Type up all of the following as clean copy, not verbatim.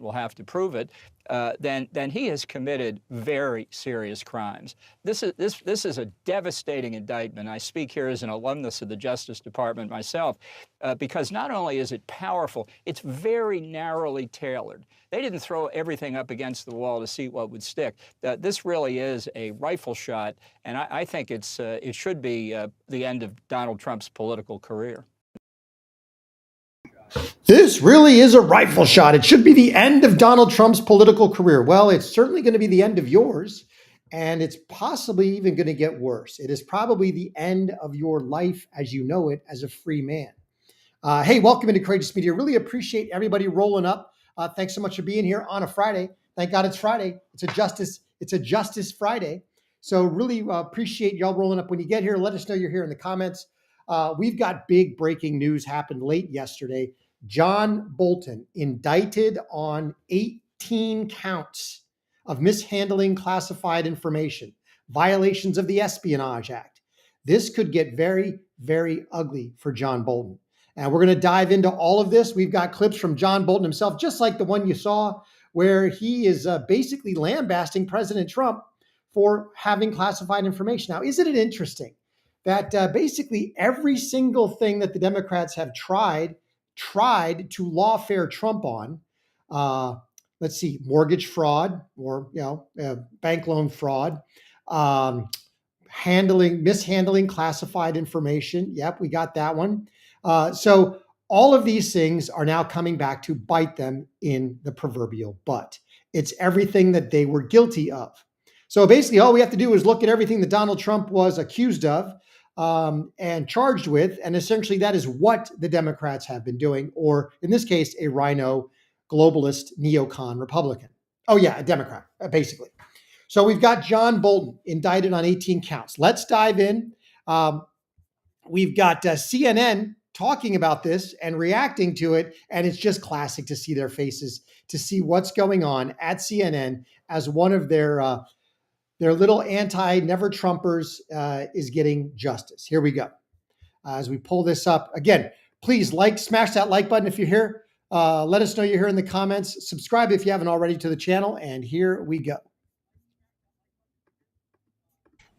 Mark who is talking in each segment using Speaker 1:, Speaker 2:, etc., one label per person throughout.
Speaker 1: will have to prove it, then he has committed very serious crimes. This is a devastating indictment. I speak here as an alumnus of the Justice Department myself, because not only is it powerful, it's very narrowly tailored. They didn't throw everything up against the wall to see what would stick. This really is a rifle shot, and I think it should be the end of Donald Trump's political career.
Speaker 2: This really is a rifle shot. It should be the end of Donald Trump's political career. Well, it's certainly going to be the end of yours, and it's possibly even going to get worse. It is probably the end of your life as you know it as a free man. Hey, welcome into Courageous Media. Really appreciate everybody rolling up. Thanks so much for being here on a Friday. Thank God it's Friday. It's a Justice Friday. So really appreciate y'all rolling up. When you get here, let us know you're here in the comments. We've got big breaking news happened late yesterday. John Bolton indicted on 18 counts of mishandling classified information, violations of the Espionage Act. This could get very, very ugly for John Bolton. And we're going to dive into all of this. We've got clips from John Bolton himself, just like the one you saw, where he is basically lambasting President Trump for having classified information. Now, isn't it interesting that basically every single thing that the Democrats have tried to lawfare Trump on, let's see, mortgage fraud or bank loan fraud, mishandling classified information. Yep, we got that one. So all of these things are now coming back to bite them in the proverbial butt. It's everything that they were guilty of. So basically, all we have to do is look at everything that Donald Trump was accused of and charged with, and essentially that is what the Democrats have been doing, or in this case, a rhino globalist neocon Republican. Oh yeah, a Democrat, basically. So we've got John Bolton indicted on 18 counts. Let's dive in. We've got CNN talking about this and reacting to it, and it's just classic to see their faces, to see what's going on at CNN as one of their little anti-never Trumpers is getting justice. Here we go. As we pull this up again, please smash that like button if you're here. Let us know you're here in the comments. Subscribe if you haven't already to the channel. And here we go.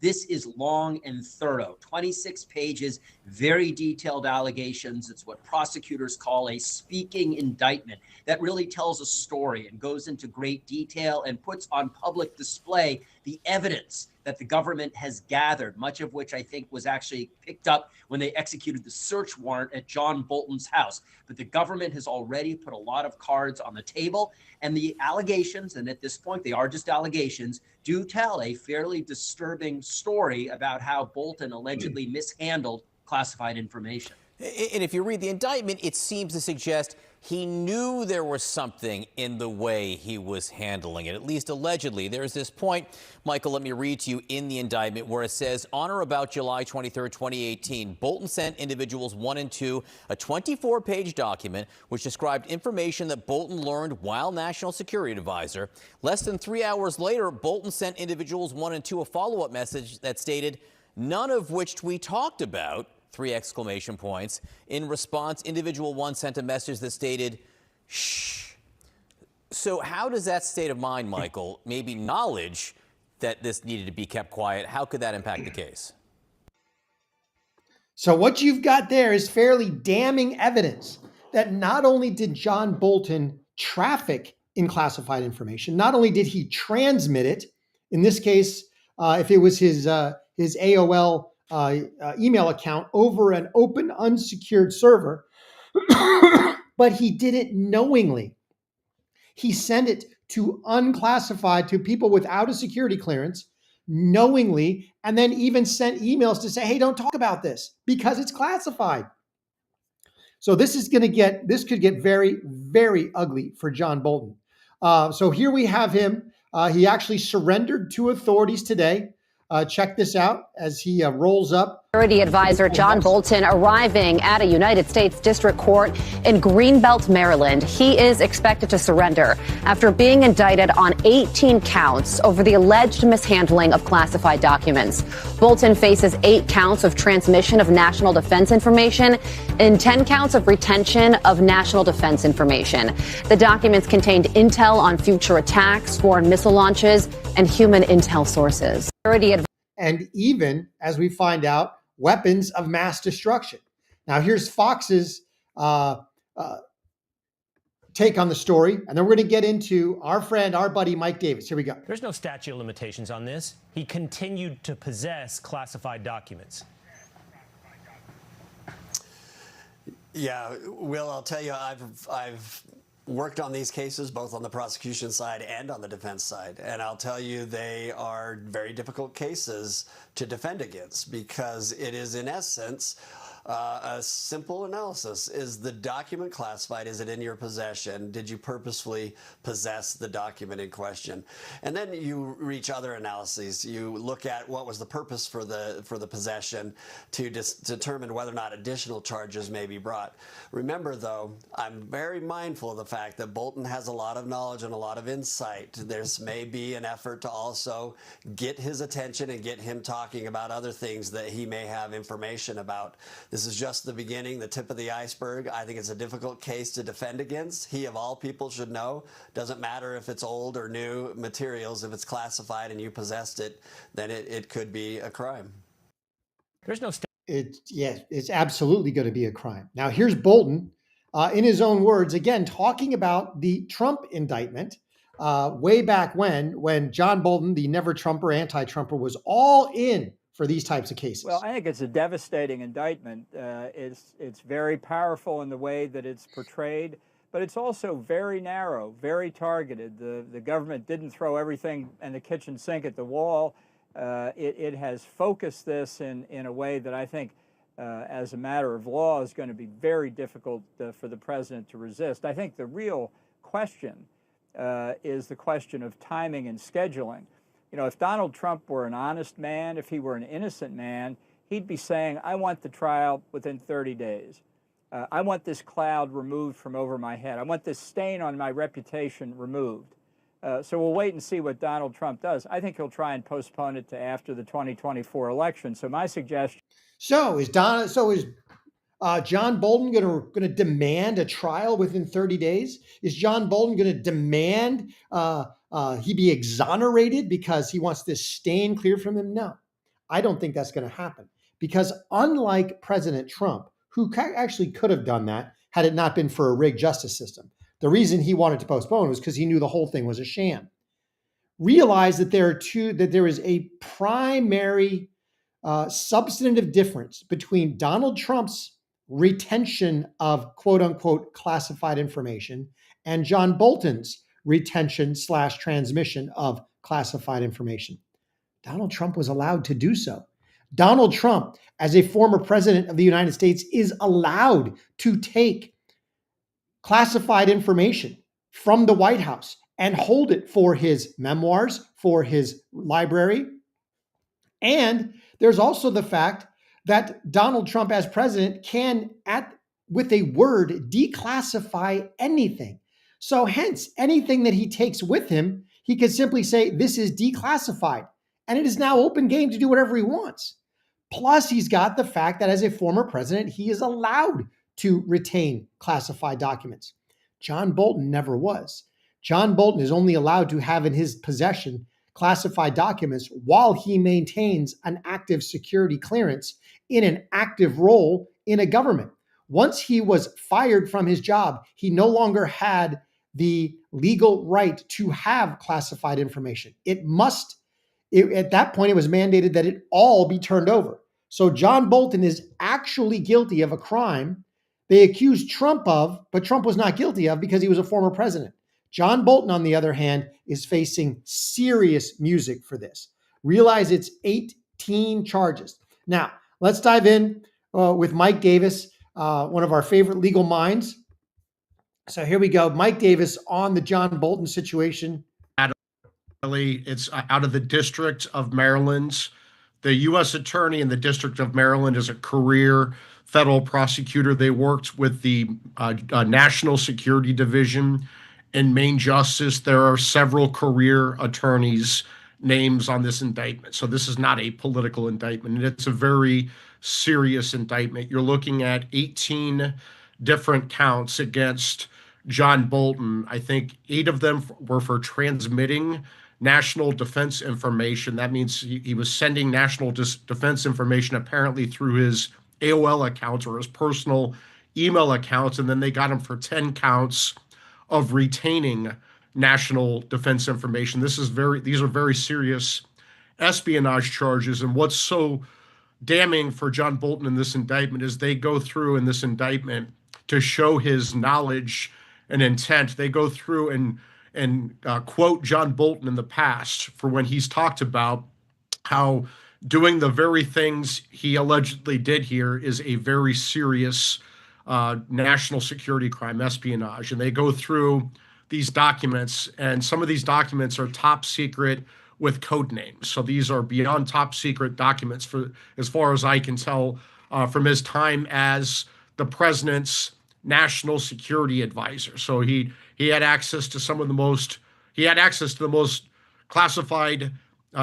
Speaker 3: This is long and thorough, 26 pages, very detailed allegations. It's what prosecutors call a speaking indictment that really tells a story and goes into great detail and puts on public display the evidence that the government has gathered, much of which I think was actually picked up when they executed the search warrant at John Bolton's house. But the government has already put a lot of cards on the table, and the allegations, and at this point they are just allegations, do tell a fairly disturbing story about how Bolton allegedly mishandled classified information.
Speaker 4: And if you read the indictment, it seems to suggest he knew there was something in the way he was handling it, at least allegedly. There's this point, Michael, let me read to you in the indictment where it says, on or about July 23rd, 2018, Bolton sent individuals 1 and 2 a 24-page document which described information that Bolton learned while National Security Advisor. Less than 3 hours later, Bolton sent individuals 1 and 2 a follow-up message that stated, none of which we talked about. 3 exclamation points. In response, individual 1 sent a message that stated, shh. So how does that state of mind, Michael, maybe knowledge that this needed to be kept quiet, how could that impact the case?
Speaker 2: So what you've got there is fairly damning evidence that not only did John Bolton traffic in classified information, not only did he transmit it, in this case, if it was his AOL email account over an open, unsecured server, but he did it knowingly. He sent it to unclassified, to people without a security clearance, knowingly, and then even sent emails to say, hey, don't talk about this because it's classified. So this could get very, very ugly for John Bolton. So here we have him. He actually surrendered to authorities today. Check this out as he rolls up.
Speaker 5: Security advisor John Bolton arriving at a United States District Court in Greenbelt, Maryland. He is expected to surrender after being indicted on 18 counts over the alleged mishandling of classified documents. Bolton faces 8 counts of transmission of national defense information and 10 counts of retention of national defense information. The documents contained intel on future attacks, foreign missile launches, and human intel sources.
Speaker 2: And even, as we find out, weapons of mass destruction. Now, here's Fox's take on the story, and then we're going to get into our friend, our buddy, Mike Davis. Here we go.
Speaker 6: There's no statute of limitations on this. He continued to possess classified documents.
Speaker 7: Yeah, Will, I'll tell you, I've worked on these cases both on the prosecution side and on the defense side, and I'll tell you they are very difficult cases to defend against because it is in essence a simple analysis. Is the document classified? Is it in your possession? Did you purposefully possess the document in question? And then you reach other analyses. You look at what was the purpose for the possession to determine whether or not additional charges may be brought. Remember, though, I'm very mindful of the fact that Bolton has a lot of knowledge and a lot of insight. There's may be an effort to also get his attention and get him talking about other things that he may have information about. This is just the beginning, the tip of the iceberg. I think it's a difficult case to defend against. He, of all people, should know. Doesn't matter if it's old or new materials. If it's classified and you possessed it, then it could be a crime.
Speaker 6: There's no
Speaker 2: it's absolutely going to be a crime. Now, here's Bolton, in his own words, again, talking about the Trump indictment way back when John Bolton, the never-Trumper, anti-Trumper, was all in for these types of cases.
Speaker 1: Well, I think it's a devastating indictment. It's very powerful in the way that it's portrayed, but it's also very narrow, very targeted. The government didn't throw everything in the kitchen sink at the wall. It has focused this in a way that I think, as a matter of law, is going to be very difficult for the president to resist. I think the real question is the question of timing and scheduling. You know, if Donald Trump were an honest man, if he were an innocent man, he'd be saying, I want the trial within 30 days. I want this cloud removed from over my head. I want this stain on my reputation removed. So we'll wait and see what Donald Trump does. I think he'll try and postpone it to after the 2024 election. So my suggestion.
Speaker 2: So is John Bolton going to demand a trial within 30 days? Is John Bolton going to demand he be exonerated because he wants this stain cleared from him? No, I don't think that's going to happen, because unlike President Trump, who actually could have done that had it not been for a rigged justice system, the reason he wanted to postpone was because he knew the whole thing was a sham. Realize that there is a primary substantive difference between Donald Trump's retention of quote unquote classified information and John Bolton's retention / transmission of classified information. Donald Trump was allowed to do so. Donald Trump, as a former president of the United States, is allowed to take classified information from the White House and hold it for his memoirs, for his library. And there's also the fact that Donald Trump, as president, can, with a word, declassify anything. So hence, anything that he takes with him, he could simply say, this is declassified. And it is now open game to do whatever he wants. Plus, he's got the fact that as a former president, he is allowed to retain classified documents. John Bolton never was. John Bolton is only allowed to have in his possession classified documents while he maintains an active security clearance in an active role in a government. Once he was fired from his job, he no longer had the legal right to have classified information. At that point, it was mandated that it all be turned over. So John Bolton is actually guilty of a crime they accused Trump of, but Trump was not guilty of because he was a former president. John Bolton, on the other hand, is facing serious music for this. Realize it's 18 charges. Now, let's dive in with Mike Davis, one of our favorite legal minds. So here we go. Mike Davis on the John Bolton situation.
Speaker 8: It's out of the District of Maryland. The U.S. Attorney in the District of Maryland is a career federal prosecutor. They worked with the National Security Division in Main Justice. There are several career attorneys' names on this indictment. So this is not a political indictment. And it's a very serious indictment. You're looking at 18 different counts against John Bolton. I think 8 of them were for transmitting national defense information. That means he was sending national defense information apparently through his AOL accounts or his personal email accounts. And then they got him for 10 counts of retaining national defense information. These are very serious espionage charges. And what's so damning for John Bolton in this indictment is they go through in this indictment to show his knowledge and intent. They go through and quote John Bolton in the past for when he's talked about how doing the very things he allegedly did here is a very serious national security crime, espionage. And they go through these documents, and some of these documents are top secret with code names. So these are beyond top secret documents for, as far as I can tell, from his time as the president's national security advisor. So he had access to the most classified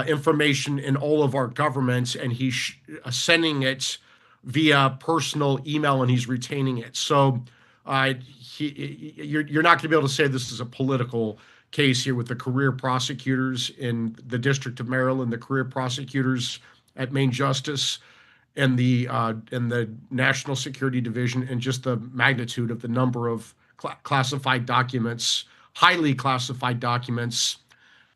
Speaker 8: information in all of our governments, and he's sending it via personal email, and he's retaining it. So you're not going to be able to say this is a political case here with the career prosecutors in the District of Maryland, the career prosecutors at Main Justice, and the National Security Division, and just the magnitude of the number of classified documents, highly classified documents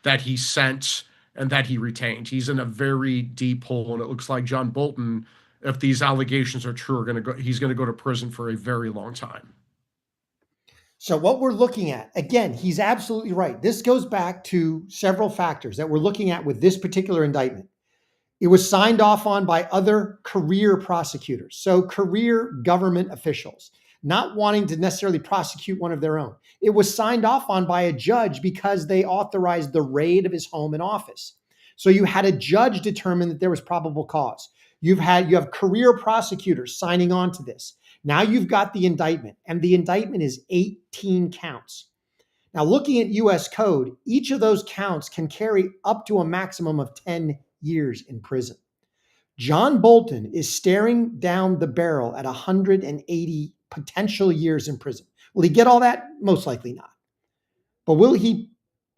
Speaker 8: that he sent and that he retained. He's in a very deep hole, and it looks like John Bolton, if these allegations are true, he's going to go to prison for a very long time.
Speaker 2: So what we're looking at, again, he's absolutely right. This goes back to several factors that we're looking at with this particular indictment. It was signed off on by other career prosecutors, so career government officials, not wanting to necessarily prosecute one of their own. It was signed off on by a judge because they authorized the raid of his home and office. So you had a judge determine that there was probable cause. You have career prosecutors signing on to this. Now you've got the indictment, and the indictment is 18 counts. Now, looking at US code, each of those counts can carry up to a maximum of 10 years in prison. John Bolton is staring down the barrel at 180 potential years in prison. Will he get all that? Most likely not. But will he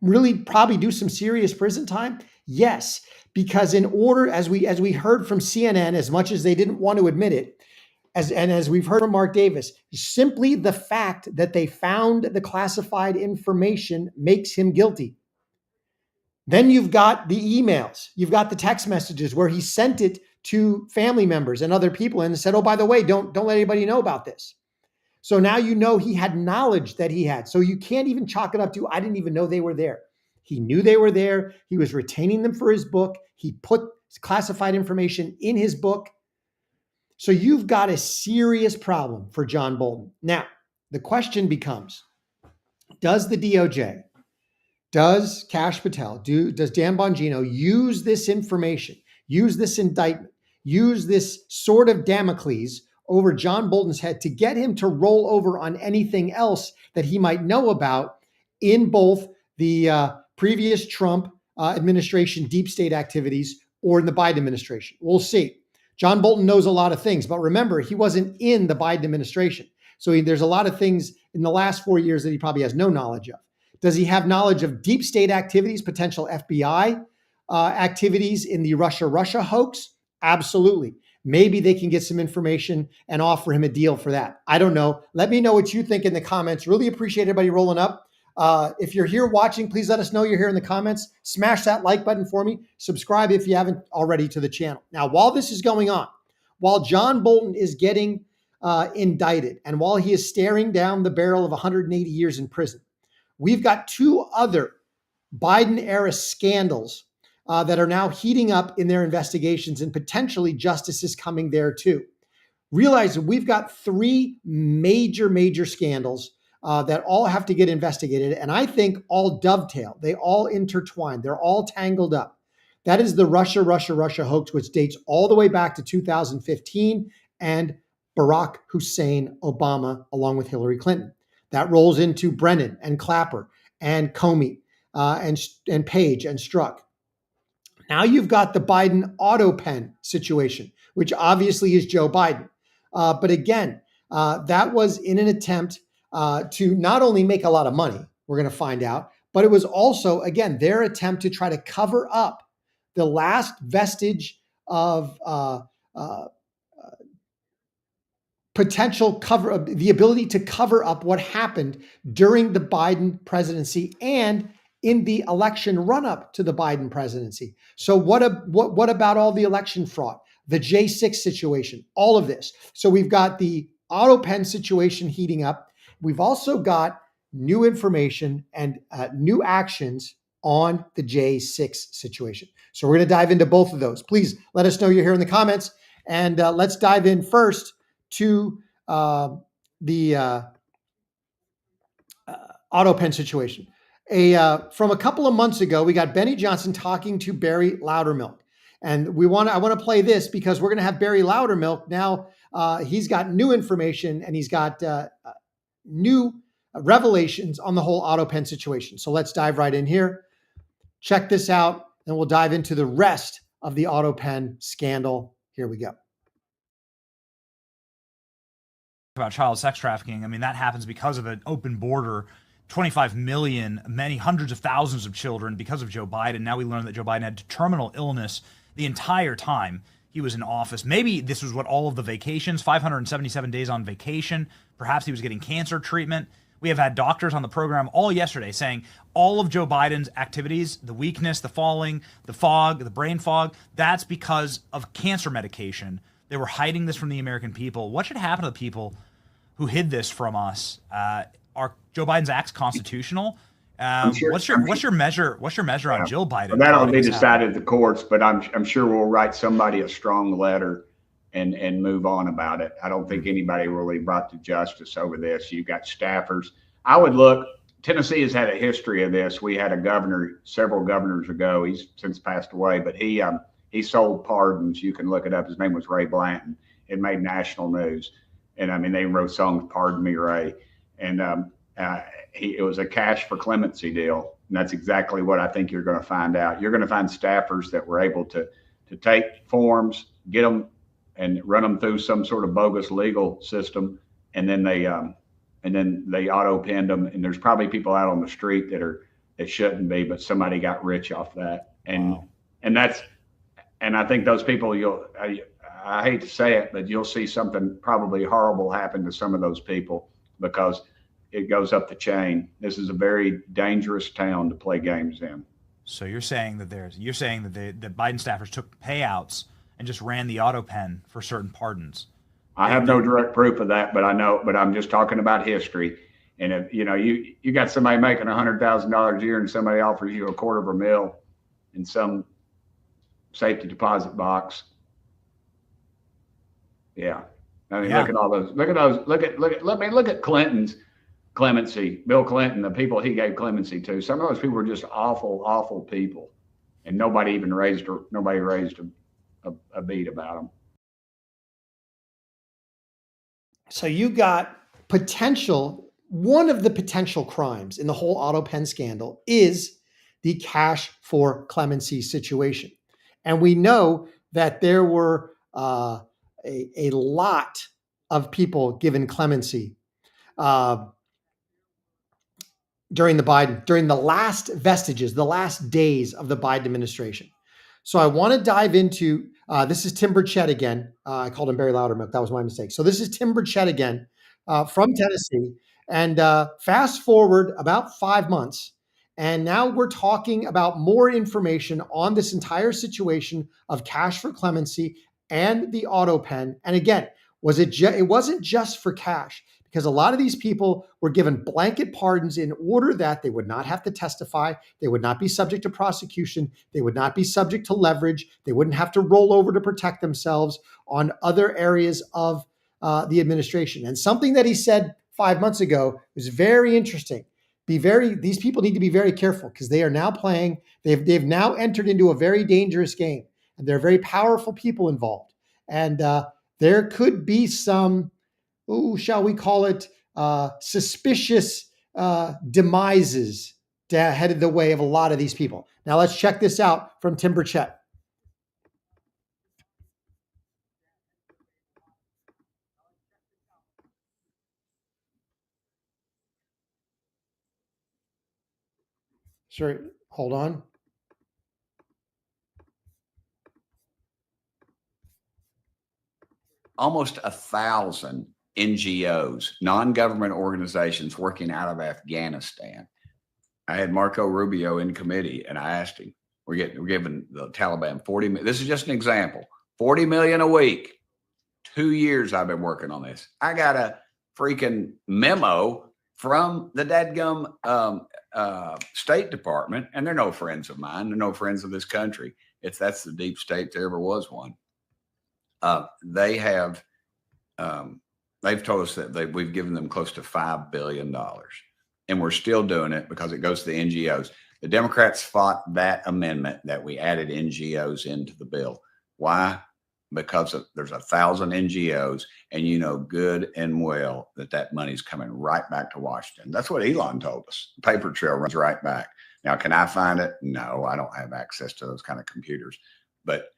Speaker 2: really probably do some serious prison time? Yes, because in order, as we heard from CNN, as much as they didn't want to admit it, as we've heard from Mark Davis, simply the fact that they found the classified information makes him guilty. Then you've got the emails, you've got the text messages where he sent it to family members and other people and said, oh, by the way, don't let anybody know about this. So now you know he had knowledge that he had. So you can't even chalk it up to, I didn't even know they were there. He knew they were there. He was retaining them for his book. He put classified information in his book. So you've got a serious problem for John Bolton. Now, the question becomes, does the DOJ, does Kash Patel, does Dan Bongino use this information, use this indictment, use this sword of Damocles over John Bolton's head to get him to roll over on anything else that he might know about in both the previous Trump administration deep state activities or in the Biden administration? We'll see. John Bolton knows a lot of things, but remember, he wasn't in the Biden administration. So there's a lot of things in the last 4 years that he probably has no knowledge of. Does he have knowledge of deep state activities, potential FBI activities in the Russia hoax? Absolutely. Maybe they can get some information and offer him a deal for that. I don't know. Let me know what you think in the comments. Really appreciate everybody rolling up. If you're here watching, please let us know you're here in the comments. Smash that like button for me. Subscribe if you haven't already to the channel. Now, while this is going on, while John Bolton is getting indicted, and while he is staring down the barrel of 180 years in prison, we've got 2 other Biden-era scandals that are now heating up in their investigations, and potentially justice is coming there too. Realize we've got 3 major scandals that all have to get investigated, and I think all dovetail. They all intertwine. They're all tangled up. That is the Russia hoax, which dates all the way back to 2015 and Barack Hussein Obama, along with Hillary Clinton. That rolls into Brennan and Clapper and Comey and Page and Strzok. Now you've got the Biden Autopen situation, which obviously is Joe Biden. But again, that was in an attempt to not only make a lot of money, we're going to find out, but it was also, again, their attempt to try to cover up the last vestige of potential cover, the ability to cover up what happened during the Biden presidency and in the election run-up to the Biden presidency. So what about all the election fraud, the J6 situation, all of this? So we've got the Autopen situation heating up. We've also got new information and new actions on the J6 situation. So we're going to dive into both of those. Please let us know you're here in the comments. And let's dive in first to the Autopen situation. From a couple of months ago, we got Benny Johnson talking to Barry Loudermilk. And I want to play this because we're going to have Barry Loudermilk now. He's got new information and he's got new revelations on the whole Autopen situation. So let's dive right in here. Check this out, and we'll dive into the rest of the Autopen scandal. Here we go.
Speaker 9: About child sex trafficking, I mean, that happens because of an open border, 25 million, many hundreds of thousands of children because of Joe Biden. Now we learned that Joe Biden had terminal illness the entire time he was in office. Maybe this was what all of the vacations, 577 days on vacation. Perhaps he was getting cancer treatment. We have had doctors on the program all yesterday saying all of Joe Biden's activities, the weakness, the falling, the fog, the brain fog, that's because of cancer medication. They were hiding this from the American people. What should happen to the people who hid this from us? Are Joe Biden's acts constitutional? What's your measure on Jill Biden?
Speaker 10: Well, that'll be decided at the courts, but I'm sure we'll write somebody a strong letter and move on about it. I don't think anybody really brought to justice over this. You've got staffers. I would look. Tennessee has had a history of this. We had a governor several governors ago. He's since passed away, but he sold pardons. You can look it up. His name was Ray Blanton. It made national news, and I mean they wrote songs, "Pardon Me, Ray," and it was a cash for clemency deal. And that's exactly what I think you're going to find out. You're going to find staffers that were able to take forms, get them, and run them through some sort of bogus legal system, and then they auto-pinned them. And there's probably people out on the street that shouldn't be, but somebody got rich off that. And
Speaker 9: Wow.
Speaker 10: and I think those people, I hate to say it, but you'll see something probably horrible happen to some of those people because it goes up the chain. This is a very dangerous town to play games in.
Speaker 9: So you're saying that the Biden staffers took payouts and just ran the Autopen for certain pardons.
Speaker 10: I have no direct proof of that, but I'm just talking about history. And if you got somebody making $100,000 a year and somebody offers you $250,000 in some safety deposit box. Yeah. I mean, look at all those, look at Clinton's clemency, Bill Clinton, the people he gave clemency to. Some of those people were just awful, awful people. And nobody raised a beat about them.
Speaker 2: So you got one of the potential crimes in the whole Autopen scandal is the cash for clemency situation. And we know that there were a lot of people given clemency during the last vestiges, the last days of the Biden administration. So I want to dive into, this is Tim Burchett again. I called him Barry Loudermilk. That was my mistake. So this is Tim Burchett again from Tennessee. And fast forward about 5 months. And now we're talking about more information on this entire situation of cash for clemency and the Autopen. And again, it wasn't just for cash, because a lot of these people were given blanket pardons in order that they would not have to testify, they would not be subject to prosecution, they would not be subject to leverage, they wouldn't have to roll over to protect themselves on other areas of the administration. And something that he said 5 months ago was very interesting. These people need to be very careful because they are now playing, they've now entered into a very dangerous game, and there are very powerful people involved. And there could be some, shall we call it, suspicious demises headed the way of a lot of these people. Now let's check this out from Tim Burchett. Sorry, hold on.
Speaker 10: Almost 1,000 NGOs, non-government organizations working out of Afghanistan. I had Marco Rubio in committee, and I asked him, we're giving the Taliban 40 million. This is just an example. 40 million a week. 2 years I've been working on this. I got a freaking memo from the dadgum State Department, and they're no friends of mine. They're no friends of this country. That's the deep state. There ever was one. They've told us that we've given them close to $5 billion, and we're still doing it because it goes to the NGOs. The Democrats fought that amendment that we added NGOs into the bill. Why? Because there's 1,000 NGOs, and you know good and well that money's coming right back to Washington. That's what Elon told us. The paper trail runs right back. Now, can I find it? No, I don't have access to those kind of computers, but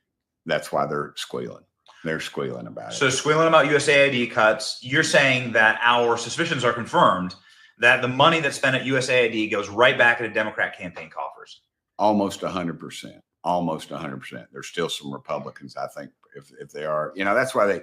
Speaker 10: that's why they're squealing. They're squealing about it.
Speaker 11: So squealing about USAID cuts, you're saying that our suspicions are confirmed that the money that's spent at USAID goes right back into Democrat campaign coffers.
Speaker 10: Almost 100%. Almost 100%. There's still some Republicans, I think, if they are, that's why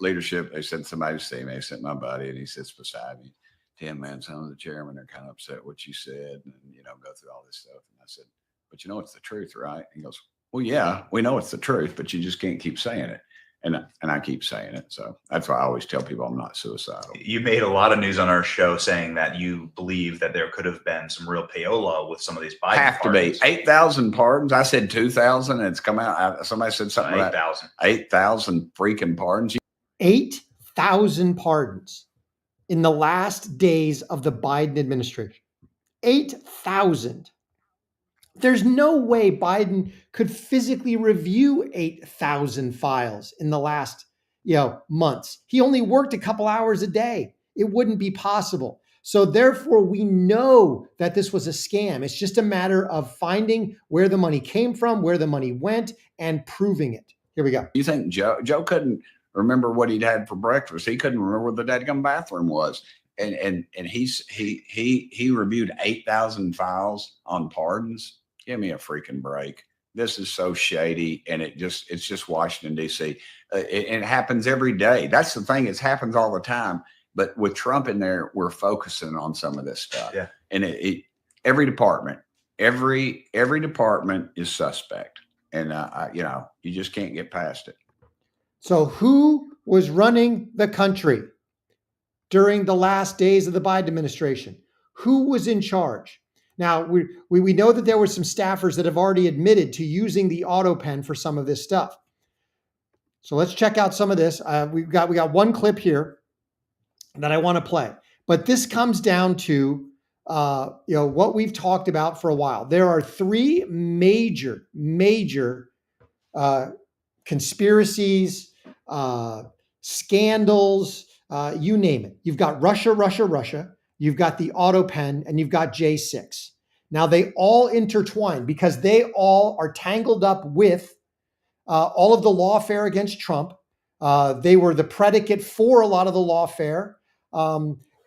Speaker 10: leadership, they sent somebody to see me. They sent my buddy, and he sits beside me. Tim, man, some of the chairmen are kind of upset what you said, and, go through all this stuff. And I said, but it's the truth, right? He goes, well, yeah, we know it's the truth, but you just can't keep saying it. And I keep saying it. So that's why I always tell people I'm not suicidal.
Speaker 11: You made a lot of news on our show saying that you believe that there could have been some real payola with some of these Biden
Speaker 10: Have
Speaker 11: pardons.
Speaker 10: to be 8,000 pardons. I said 2,000, and it's come out. Somebody said something
Speaker 11: 8,000.
Speaker 10: 8,000 freaking pardons.
Speaker 2: 8,000 pardons in the last days of the Biden administration. 8,000. There's no way Biden could physically review 8,000 files in the last, months. He only worked a couple hours a day. It wouldn't be possible. So therefore, we know that this was a scam. It's just a matter of finding where the money came from, where the money went, and proving it. Here we go.
Speaker 10: You think Joe couldn't remember what he'd had for breakfast? He couldn't remember where the dadgum bathroom was. And he reviewed 8,000 files on pardons. Give me a freaking break. This is so shady, and it's just Washington, D.C. It happens every day. That's the thing. It happens all the time. But with Trump in there, we're focusing on some of this stuff.
Speaker 11: Yeah.
Speaker 10: And every department is suspect. And, you just can't get past it.
Speaker 2: So who was running the country during the last days of the Biden administration? Who was in charge? Now, we know that there were some staffers that have already admitted to using the Autopen for some of this stuff. So let's check out some of this. We got one clip here that I want to play, but this comes down to what we've talked about for a while. There are three major conspiracies, scandals, you name it. You've got Russia. You've got the Autopen, and you've got J6. Now, they all intertwine because they all are tangled up with all of the lawfare against Trump. They were the predicate for a lot of the lawfare,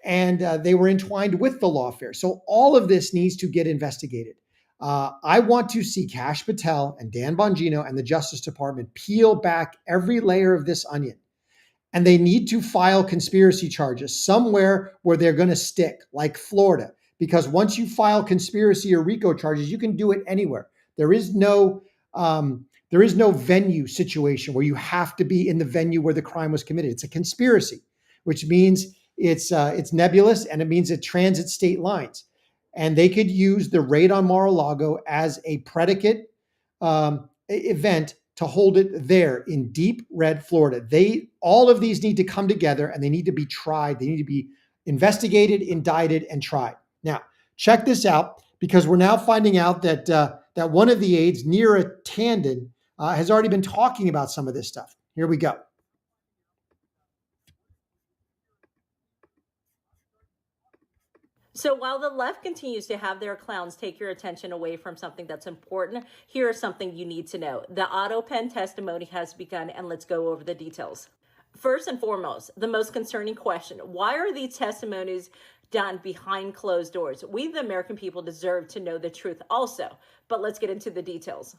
Speaker 2: and they were entwined with the lawfare. So all of this needs to get investigated. I want to see Kash Patel and Dan Bongino and the Justice Department peel back every layer of this onion. And they need to file conspiracy charges somewhere where they're going to stick, like Florida. Because once you file conspiracy or RICO charges, you can do it anywhere. There is no venue situation where you have to be in the venue where the crime was committed. It's a conspiracy, which means it's nebulous, and it means it transits state lines. And they could use the raid on Mar-a-Lago as a predicate event to hold it there in deep red Florida. All of these need to come together, and they need to be tried. They need to be investigated, indicted, and tried. Now, check this out, because we're now finding out that that one of the aides, Neera Tanden, has already been talking about some of this stuff. Here we go.
Speaker 12: So while the left continues to have their clowns take your attention away from something that's important, here is something you need to know. The Autopen testimony has begun, and let's go over the details. First and foremost, the most concerning question: why are these testimonies done behind closed doors? We, the American people, deserve to know the truth also, but let's get into the details.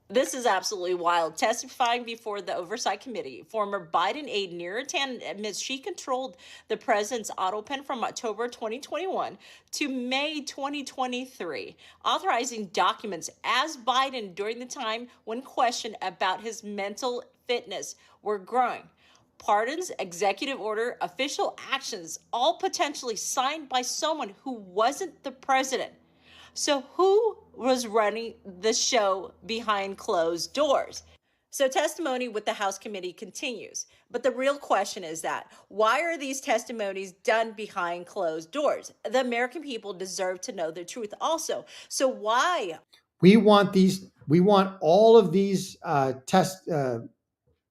Speaker 12: This is absolutely wild. Testifying before the Oversight Committee, former Biden aide Neera Tanden admits she controlled the president's Autopen from October 2021 to May 2023, authorizing documents as Biden during the time when questioned about his mental fitness were growing. Pardons, executive order, official actions, all potentially signed by someone who wasn't the president. So who was running the show behind closed doors? So testimony with the House committee continues. But the real question is that, why are these testimonies done behind closed doors? The American people deserve to know the truth also. So why?
Speaker 2: We want all of these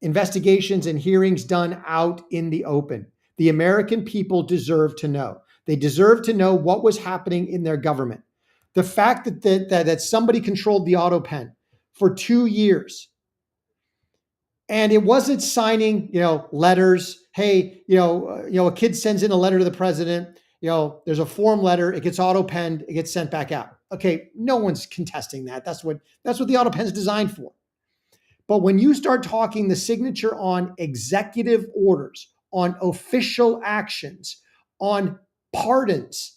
Speaker 2: investigations and hearings done out in the open. The American people deserve to know. They deserve to know what was happening in their government. The fact that somebody controlled the Autopen for 2 years, and it wasn't signing, letters. Hey, a kid sends in a letter to the president. There's a form letter. It gets auto-penned. It gets sent back out. Okay, no one's contesting that. That's what the Autopen is designed for. But when you start talking the signature on executive orders, on official actions, on pardons,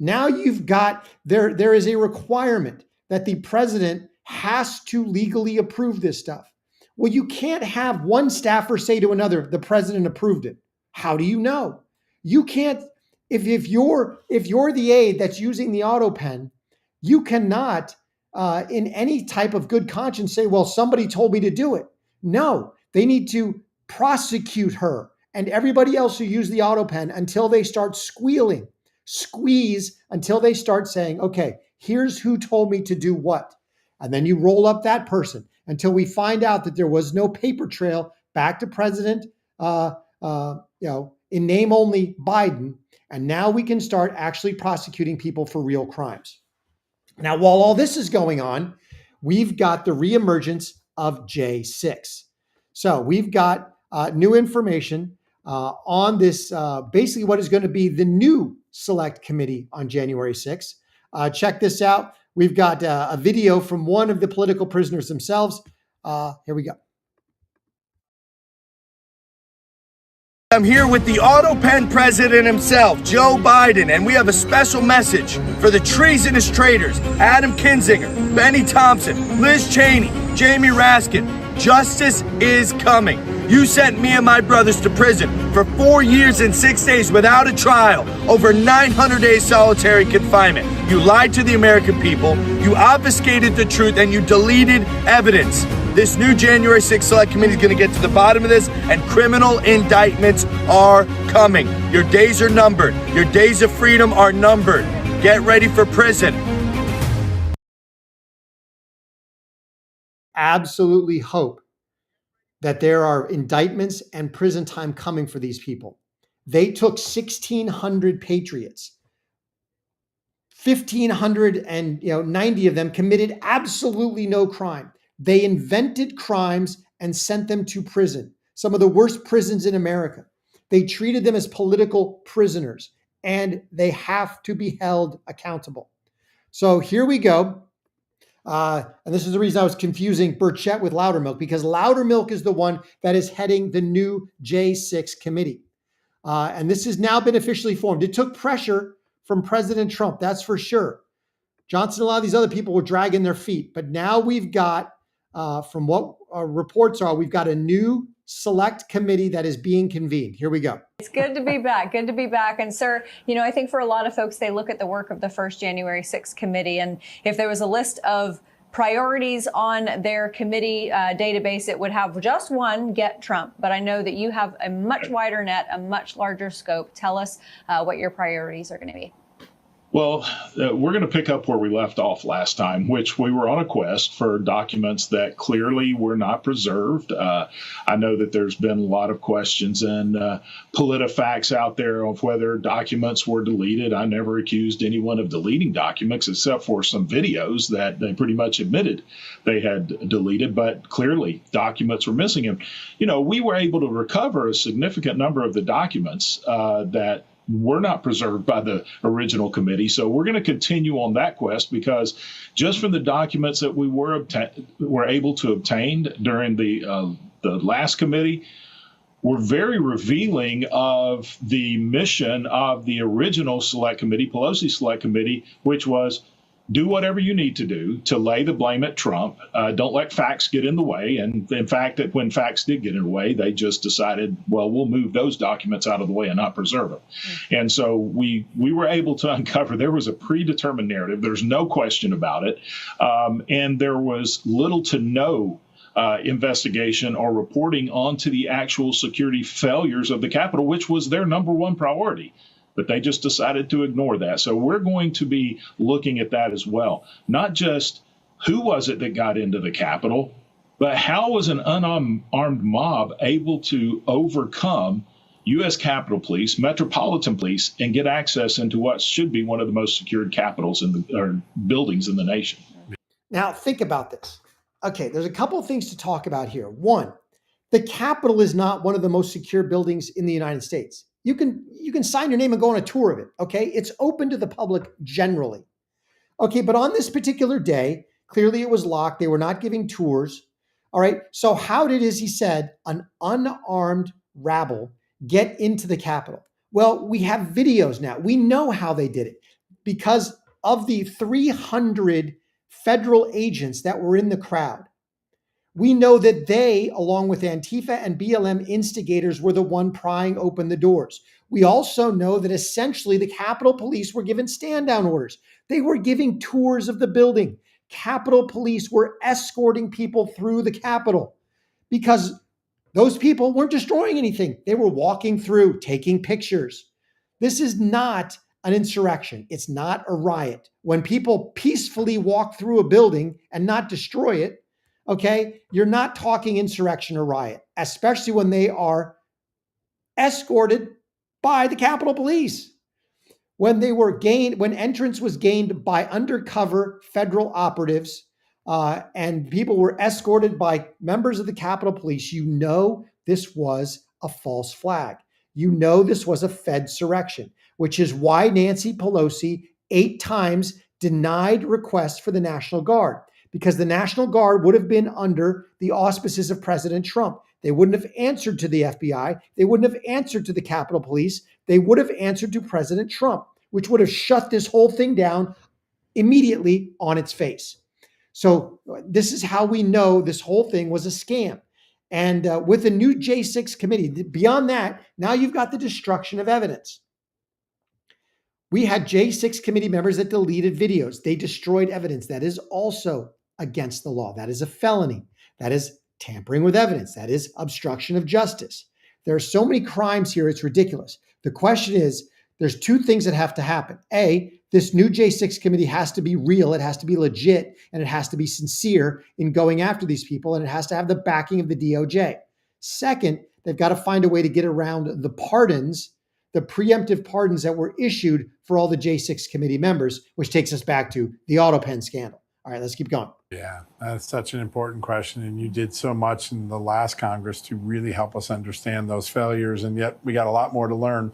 Speaker 2: now you've got, there is a requirement that the president has to legally approve this stuff. Well, you can't have one staffer say to another, the president approved it. How do you know? You can't, if you're the aide that's using the Autopen, you cannot in any type of good conscience say, well, somebody told me to do it. No, they need to prosecute her and everybody else who used the Autopen until they start squeeze until they start saying, okay, here's who told me to do what. And then you roll up that person until we find out that there was no paper trail back to President, in name only Biden. And now we can start actually prosecuting people for real crimes. Now, while all this is going on, we've got the reemergence of J6. So we've got new information on this, basically what is going to be the new Select Committee on January 6th. Check this out. We've got a video from one of the political prisoners themselves. Here we go.
Speaker 13: I'm here with the Autopen president himself, Joe Biden, and we have a special message for the treasonous traitors, Adam Kinzinger, Benny Thompson, Liz Cheney, Jamie Raskin. Justice is coming. You sent me and my brothers to prison for 4 years and 6 days without a trial, over 900 days solitary confinement. You lied to the American people, you obfuscated the truth, and you deleted evidence. This new January 6th Select Committee is going to get to the bottom of this, and criminal indictments are coming. Your days are numbered. Your days of freedom are numbered. Get ready for prison.
Speaker 2: Absolutely hope that there are indictments and prison time coming for these people. They took 1,600 patriots. 1,590 of them committed absolutely no crime. They invented crimes and sent them to prison, some of the worst prisons in America. They treated them as political prisoners, and they have to be held accountable. So here we go. And this is the reason I was confusing Burchett with Loudermilk, because Loudermilk is the one that is heading the new J6 committee. And this has now been officially formed. It took pressure from President Trump, that's for sure. Johnson and a lot of these other people were dragging their feet. But now we've got, from what our reports are, we've got a new select committee that is being convened. Here we go.
Speaker 14: It's good to be back. Good to be back. And sir, I think for a lot of folks, they look at the work of the first January 6th committee. And if there was a list of priorities on their committee database, it would have just one, get Trump. But I know that you have a much wider net, a much larger scope. Tell us what your priorities are going to be.
Speaker 15: Well, we're going to pick up where we left off last time, which we were on a quest for documents that clearly were not preserved. I know that there's been a lot of questions and PolitiFacts out there of whether documents were deleted. I never accused anyone of deleting documents except for some videos that they pretty much admitted they had deleted, but clearly documents were missing. And, you know, we were able to recover a significant number of the documents that were not preserved by the original committee. So we're going to continue on that quest, because just from the documents that we were able to obtain during the last committee were very revealing of the mission of the original Select Committee, Pelosi Select Committee, which was do whatever you need to do to lay the blame at Trump. Don't let facts get in the way. And in fact, when facts did get in the way, they just decided, well, we'll move those documents out of the way and not preserve them. And so we were able to uncover there was a predetermined narrative. There's no question about it. And there was little to no investigation or reporting onto the actual security failures of the Capitol, which was their number one priority. But they just decided to ignore that. So we're going to be looking at that as well. Not just who was it that got into the Capitol, but how was an unarmed mob able to overcome U.S. Capitol Police, Metropolitan Police, and get access into what should be one of the most secured capitals or buildings in the nation.
Speaker 2: Now, think about this. Okay, there's a couple of things to talk about here. One, the Capitol is not one of the most secure buildings in the United States. You can sign your name and go on a tour of it, okay? It's open to the public generally. Okay, but on this particular day, clearly it was locked. They were not giving tours, all right? So how did, as he said, an unarmed rabble get into the Capitol? Well, we have videos now. We know how they did it because of the 300 federal agents that were in the crowd. We know that they, along with Antifa and BLM instigators, were the one prying open the doors. We also know that essentially the Capitol Police were given stand-down orders. They were giving tours of the building. Capitol Police were escorting people through the Capitol because those people weren't destroying anything. They were walking through, taking pictures. This is not an insurrection. It's not a riot. When people peacefully walk through a building and not destroy it, okay, you're not talking insurrection or riot, especially when they are escorted by the Capitol Police. When entrance was gained by undercover federal operatives and people were escorted by members of the Capitol Police, you know this was a false flag. You know this was a Fedsurrection, which is why Nancy Pelosi 8 times denied requests for the National Guard. Because the National Guard would have been under the auspices of President Trump. They wouldn't have answered to the FBI. They wouldn't have answered to the Capitol Police. They would have answered to President Trump, which would have shut this whole thing down immediately on its face. So this is how we know this whole thing was a scam. And with the new J6 committee, beyond that, now you've got the destruction of evidence. We had J6 committee members that deleted videos. They destroyed evidence. That is also against the law. That is a felony. That is tampering with evidence. That is obstruction of justice. There are so many crimes here, it's ridiculous. The question is, there's 2 things that have to happen. A, this new J6 committee has to be real, it has to be legit, and it has to be sincere in going after these people, and it has to have the backing of the DOJ. Second, they've got to find a way to get around the pardons, the preemptive pardons that were issued for all the J6 committee members, which takes us back to the Autopen scandal. All right, let's keep going.
Speaker 16: Yeah, that's such an important question. And you did so much in the last Congress to really help us understand those failures. And yet we got a lot more to learn.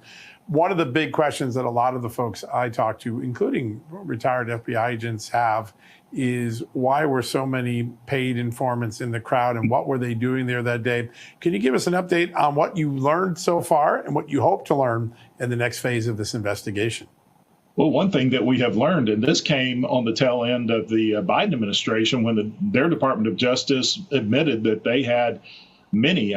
Speaker 16: One of the big questions that a lot of the folks I talk to, including retired FBI agents, have is why were so many paid informants in the crowd and what were they doing there that day? Can you give us an update on what you learned so far and what you hope to learn in the next phase of this investigation?
Speaker 15: Well, one thing that we have learned, and this came on the tail end of the Biden administration when their Department of Justice admitted that they had many,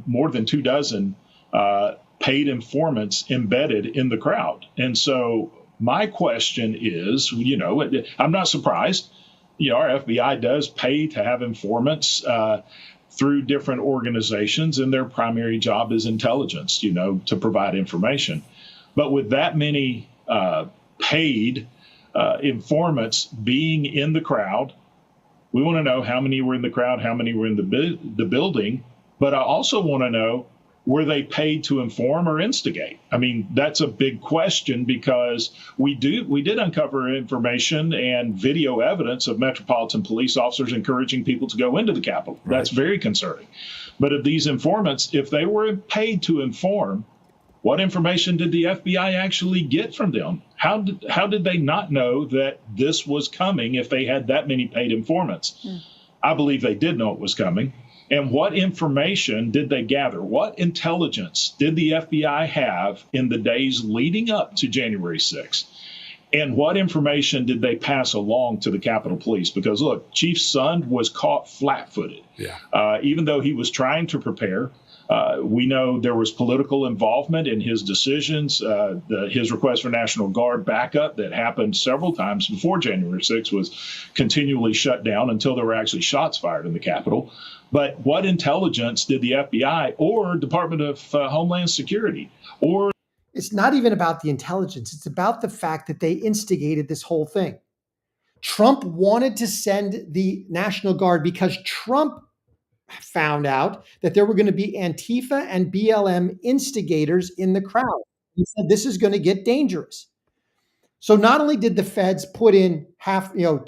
Speaker 15: more than 24 paid informants embedded in the crowd. And so my question is, I'm not surprised our FBI does pay to have informants through different organizations, and their primary job is intelligence, to provide information. But with that many paid informants being in the crowd, we want to know how many were in the crowd, how many were in the building. But I also want to know, were they paid to inform or instigate? I mean, that's a big question, because we did uncover information and video evidence of Metropolitan Police officers encouraging people to go into the Capitol. Right. That's very concerning. But of these informants, if they were paid to inform, what information did the FBI actually get from them? How did they not know that this was coming if they had that many paid informants? I believe they did know it was coming. And what information did they gather? What intelligence did the FBI have in the days leading up to January 6th? And what information did they pass along to the Capitol Police? Because look, Chief Sund was caught flat-footed. Yeah. Even though he was trying to prepare, we know there was political involvement in his decisions. His request for National Guard backup that happened several times before January 6th was continually shut down until there were actually shots fired in the Capitol. But what intelligence did the FBI or Department of Homeland Security or...
Speaker 2: It's not even about the intelligence. It's about the fact that they instigated this whole thing. Trump wanted to send the National Guard because Trump found out that there were going to be Antifa and BLM instigators in the crowd. He said, this is going to get dangerous. So not only did the feds put in 24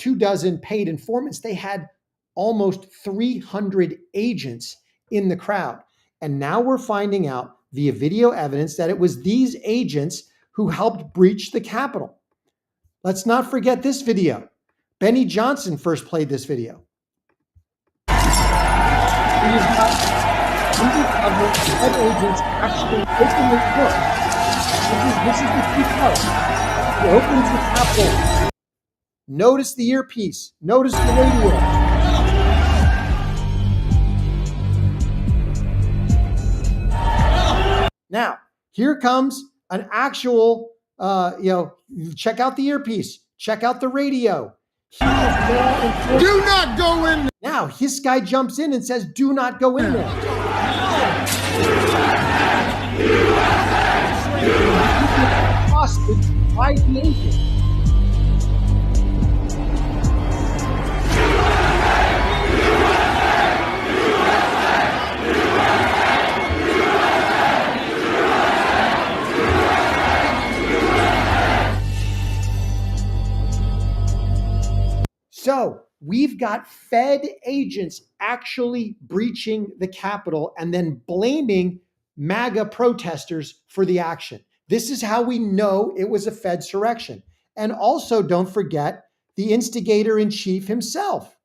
Speaker 2: paid informants, they had almost 300 agents in the crowd. And now we're finding out via video evidence that it was these agents who helped breach the Capitol. Let's not forget this video. Benny Johnson first played this video. Undercover Fed agents actually openly look. This is the key part. He opens the Capitol. Notice the earpiece. Notice the radio. Now, here comes an actual, check out the earpiece. Check out the radio. Do
Speaker 8: not go in.
Speaker 2: Now, his guy jumps in and says, do not go in there. Hostage by the agent. So we've got Fed agents actually breaching the Capitol and then blaming MAGA protesters for the action. This is how we know it was a Fed surrection. And also, don't forget the instigator-in-chief himself,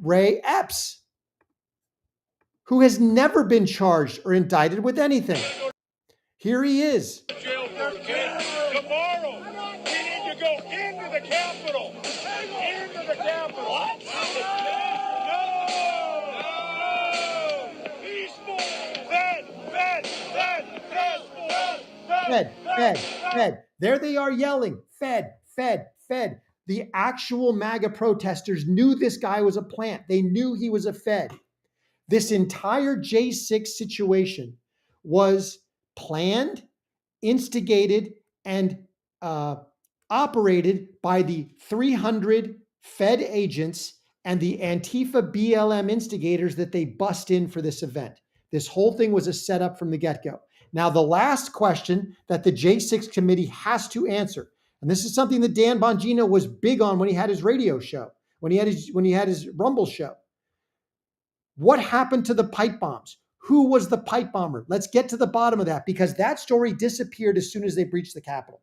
Speaker 2: Ray Epps, who has never been charged or indicted with anything. Here he is.
Speaker 17: Tomorrow, we need to go into the Capitol. Into the Capitol. What? No! Peaceful!
Speaker 2: Fed. There they are yelling, Fed. The actual MAGA protesters knew this guy was a plant. They knew he was a Fed. This entire J6 situation was planned, instigated, and operated by the 300 Fed agents and the Antifa BLM instigators that they bust in for this event. This whole thing was a setup from the get-go. Now, the last question that the J6 committee has to answer, and this is something that Dan Bongino was big on when he had his radio show, when he had his Rumble show. What happened to the pipe bombs? Who was the pipe bomber? Let's get to the bottom of that, because that story disappeared as soon as they breached the Capitol.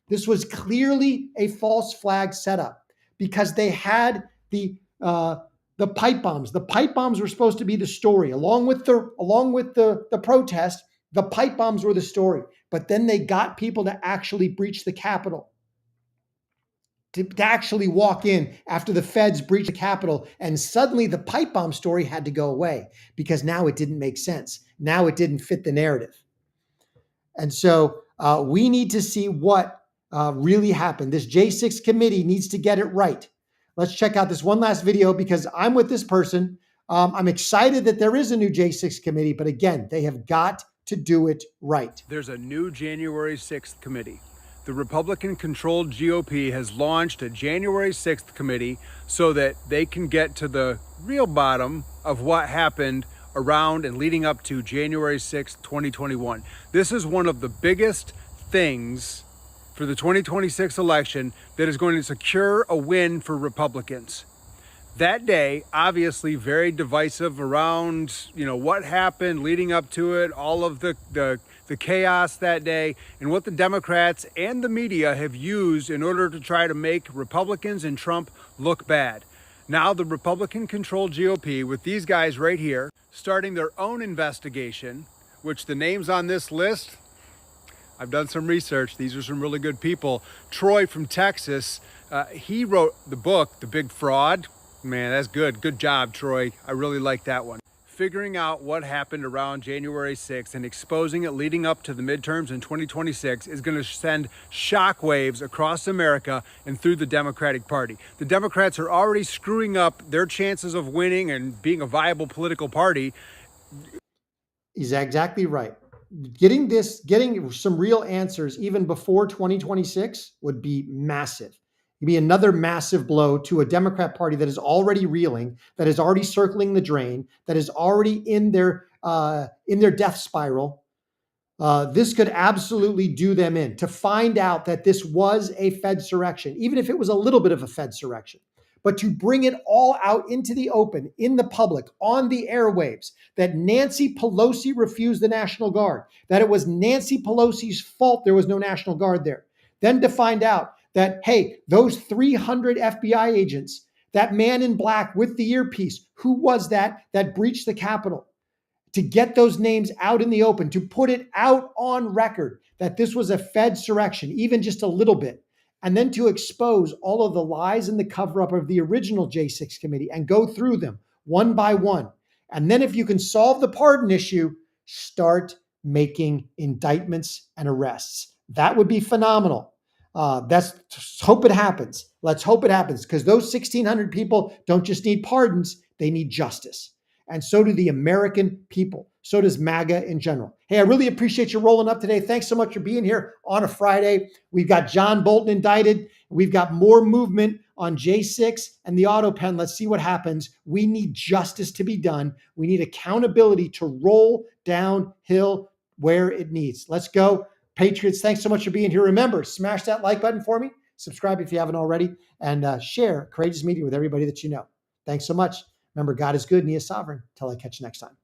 Speaker 2: This was clearly a false flag setup because they had the pipe bombs. The pipe bombs were supposed to be the story, along with the protest. The pipe bombs were the story, but then they got people to actually breach the Capitol, to actually walk in after the feds breached the Capitol, and suddenly the pipe bomb story had to go away because now it didn't make sense. Now it didn't fit the narrative. And so we need to see what really happened. This J6 committee needs to get it right. Let's check out this one last video because I'm with this person. I'm excited that there is a new J6 committee, but again, they have got to do it right.
Speaker 18: There's a new January 6th committee. The Republican-controlled GOP has launched a January 6th committee so that they can get to the real bottom of what happened around and leading up to January 6th, 2021. This is one of the biggest things for the 2026 election that is going to secure a win for Republicans. That day, obviously very divisive around, what happened leading up to it, all of the chaos that day, and what the Democrats and the media have used in order to try to make Republicans and Trump look bad. Now the Republican-controlled GOP, with these guys right here, starting their own investigation, which the names on this list, I've done some research. These are some really good people. Troy from Texas, he wrote the book, The Big Fraud. Man, that's good. Good job, Troy. I really like that one. Figuring out what happened around January 6th and exposing it leading up to the midterms in 2026 is going to send shockwaves across America and through the Democratic Party. The Democrats are already screwing up their chances of winning and being a viable political party.
Speaker 2: He's exactly right. Getting some real answers even before 2026 would be massive. It'd be another massive blow to a Democrat Party that is already reeling, that is already circling the drain, that is already in their death spiral. This could absolutely do them in. To find out that this was a Fedsurrection, even if it was a little bit of a Fedsurrection, but to bring it all out into the open, in the public, on the airwaves, that Nancy Pelosi refused the National Guard, that it was Nancy Pelosi's fault there was no National Guard there. Then to find out that, hey, those 300 FBI agents, that man in black with the earpiece, who was that breached the Capitol? To get those names out in the open, to put it out on record that this was a Fedsurrection, even just a little bit, and then to expose all of the lies and the cover-up of the original J6 committee and go through them one by one. And then if you can solve the pardon issue, start making indictments and arrests. That would be phenomenal. Let's hope it happens. Let's hope it happens, because those 1,600 people don't just need pardons, they need justice. And so do the American people. So does MAGA in general. Hey, I really appreciate you rolling up today. Thanks so much for being here on a Friday. We've got John Bolton indicted. We've got more movement on J6 and the Autopen. Let's see what happens. We need justice to be done. We need accountability to roll downhill where it needs. Let's go. Patriots, thanks so much for being here. Remember, smash that like button for me. Subscribe if you haven't already. And share Courageous Media with everybody that you know. Thanks so much. Remember, God is good and He is sovereign. Till I catch you next time.